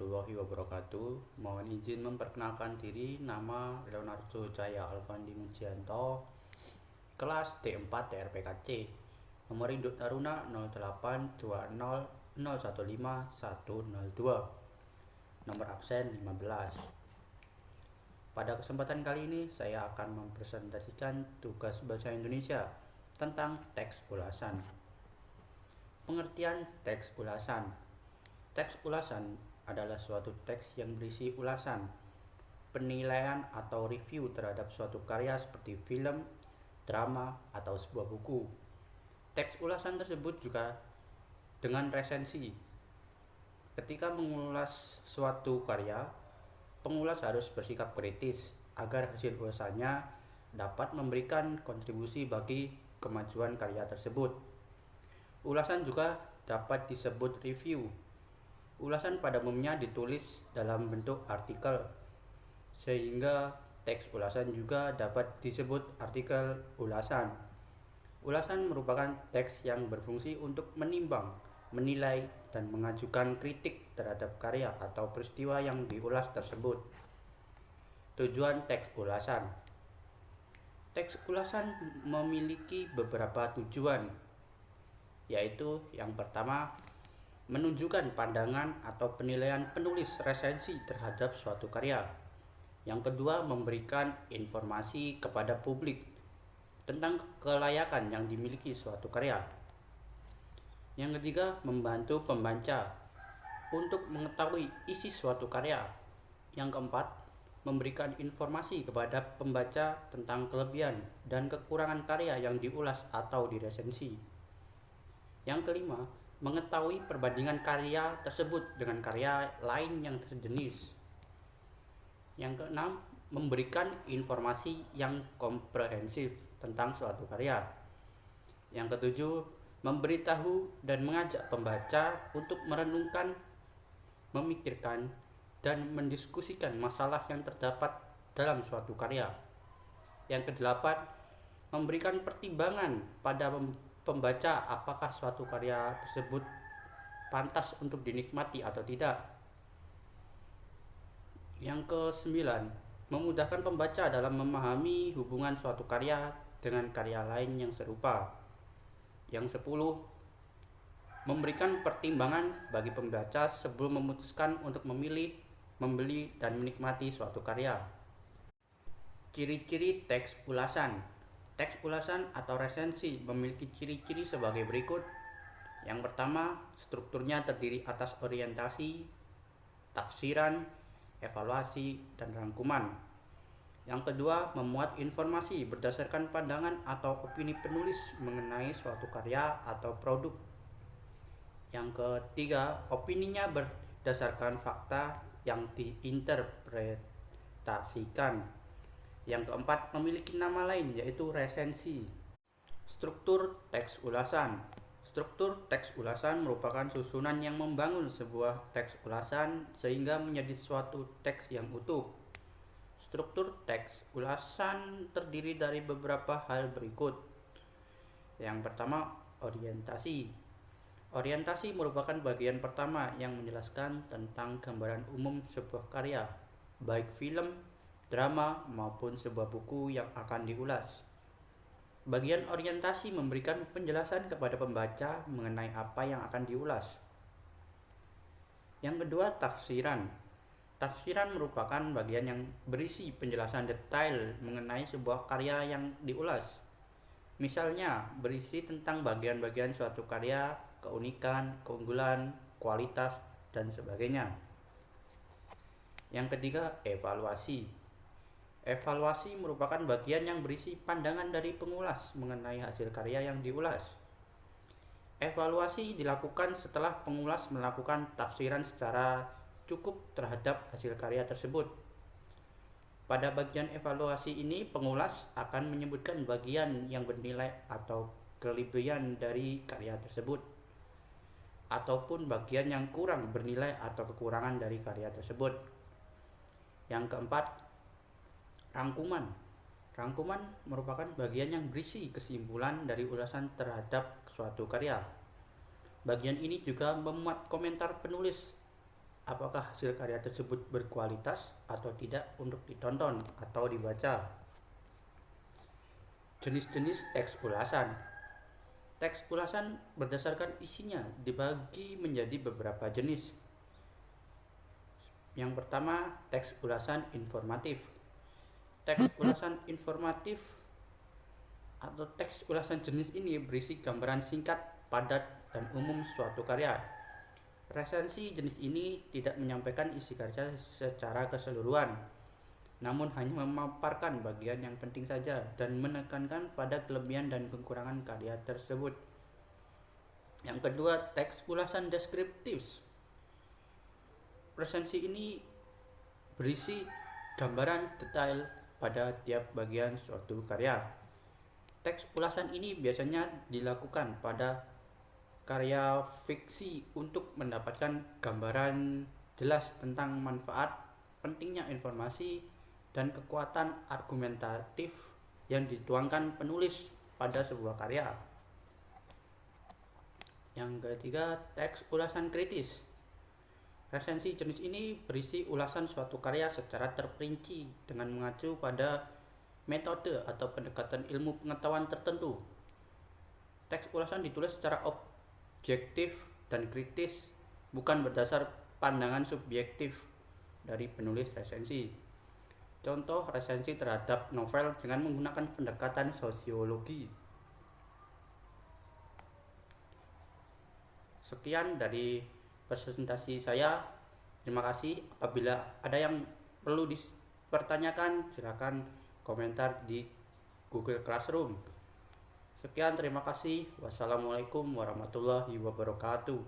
warahmatullahi wabarakatuh. Mohon izin memperkenalkan diri, nama Leonardo Jaya Alfandi Mujianto, kelas D4 TRPKC, nomor induk taruna 0820015102, nomor absen 15. Pada kesempatan kali ini saya akan mempresentasikan tugas bahasa Indonesia tentang teks ulasan. Pengertian teks ulasan. Teks ulasan adalah suatu teks yang berisi ulasan, penilaian atau review terhadap suatu karya seperti film, drama, atau sebuah buku. Teks ulasan tersebut juga dengan resensi. Ketika mengulas suatu karya, pengulas harus bersikap kritis agar hasil ulasannya dapat memberikan kontribusi bagi kemajuan karya tersebut. Ulasan juga dapat disebut review. Ulasan pada umumnya ditulis dalam bentuk artikel, sehingga teks ulasan juga dapat disebut artikel ulasan. Ulasan merupakan teks yang berfungsi untuk menimbang, menilai, dan mengajukan kritik terhadap karya atau peristiwa yang diulas tersebut. Tujuan teks ulasan. Teks ulasan memiliki beberapa tujuan, yaitu yang pertama, menunjukkan pandangan atau penilaian penulis resensi terhadap suatu karya. Yang kedua, memberikan informasi kepada publik tentang kelayakan yang dimiliki suatu karya. Yang ketiga, membantu pembaca untuk mengetahui isi suatu karya. Yang keempat, memberikan informasi kepada pembaca tentang kelebihan dan kekurangan karya yang diulas atau diresensi. Yang kelima, mengetahui perbandingan karya tersebut dengan karya lain yang sejenis. Yang keenam, memberikan informasi yang komprehensif tentang suatu karya. Yang ketujuh, memberitahu dan mengajak pembaca untuk merenungkan, memikirkan, dan mendiskusikan masalah yang terdapat dalam suatu karya. Yang kedelapan, memberikan pertimbangan pada pembaca apakah suatu karya tersebut pantas untuk dinikmati atau tidak. Yang kesembilan, memudahkan pembaca dalam memahami hubungan suatu karya dengan karya lain yang serupa. Yang 10, memberikan pertimbangan bagi pembaca sebelum memutuskan untuk memilih, membeli, dan menikmati suatu karya. Ciri-ciri teks ulasan. Teks ulasan atau resensi memiliki ciri-ciri sebagai berikut. Yang pertama, strukturnya terdiri atas orientasi, tafsiran, evaluasi, dan rangkuman. Yang kedua, memuat informasi berdasarkan pandangan atau opini penulis mengenai suatu karya atau produk. Yang ketiga, opininya berdasarkan fakta yang diinterpretasikan. Yang keempat, memiliki nama lain yaitu resensi. Struktur teks ulasan. Struktur teks ulasan merupakan susunan yang membangun sebuah teks ulasan sehingga menjadi suatu teks yang utuh. Struktur teks ulasan terdiri dari beberapa hal berikut. Yang pertama, orientasi. Orientasi merupakan bagian pertama yang menjelaskan tentang gambaran umum sebuah karya, baik film, drama, maupun sebuah buku yang akan diulas. Bagian orientasi memberikan penjelasan kepada pembaca mengenai apa yang akan diulas. Yang kedua, tafsiran. Tafsiran merupakan bagian yang berisi penjelasan detail mengenai sebuah karya yang diulas. Misalnya, berisi tentang bagian-bagian suatu karya, keunikan, keunggulan, kualitas, dan sebagainya. Yang ketiga, evaluasi. Evaluasi merupakan bagian yang berisi pandangan dari pengulas mengenai hasil karya yang diulas. Evaluasi dilakukan setelah pengulas melakukan tafsiran secara cukup terhadap hasil karya tersebut. Pada bagian evaluasi ini, pengulas akan menyebutkan bagian yang bernilai atau kelebihan dari karya tersebut, ataupun bagian yang kurang bernilai atau kekurangan dari karya tersebut. Yang keempat, rangkuman. Rangkuman merupakan bagian yang berisi kesimpulan dari ulasan terhadap suatu karya. Bagian ini juga memuat komentar penulis apakah hasil karya tersebut berkualitas atau tidak untuk ditonton atau dibaca. Jenis-jenis teks ulasan. Teks ulasan berdasarkan isinya dibagi menjadi beberapa jenis. Yang pertama, teks ulasan informatif. Teks ulasan informatif atau teks ulasan jenis ini berisi gambaran singkat, padat, dan umum suatu karya. Resensi jenis ini tidak menyampaikan isi karya secara keseluruhan, namun hanya memaparkan bagian yang penting saja dan menekankan pada kelebihan dan kekurangan karya tersebut. Yang kedua, teks ulasan deskriptif. Resensi ini berisi gambaran detail pada tiap bagian suatu karya. Teks ulasan ini biasanya dilakukan pada karya fiksi untuk mendapatkan gambaran jelas tentang manfaat, pentingnya informasi, dan kekuatan argumentatif yang dituangkan penulis pada sebuah karya. Yang ketiga, teks ulasan kritis. Resensi jenis ini berisi ulasan suatu karya secara terperinci dengan mengacu pada metode atau pendekatan ilmu pengetahuan tertentu. Teks ulasan ditulis secara objektif dan kritis, bukan berdasar pandangan subjektif dari penulis resensi. Contoh resensi terhadap novel dengan menggunakan pendekatan sosiologi. Sekian dari presentasi saya. Terima kasih. Apabila ada yang perlu dipertanyakan, silakan komentar di Google Classroom. Sekian, terima kasih. Wassalamualaikum warahmatullahi wabarakatuh.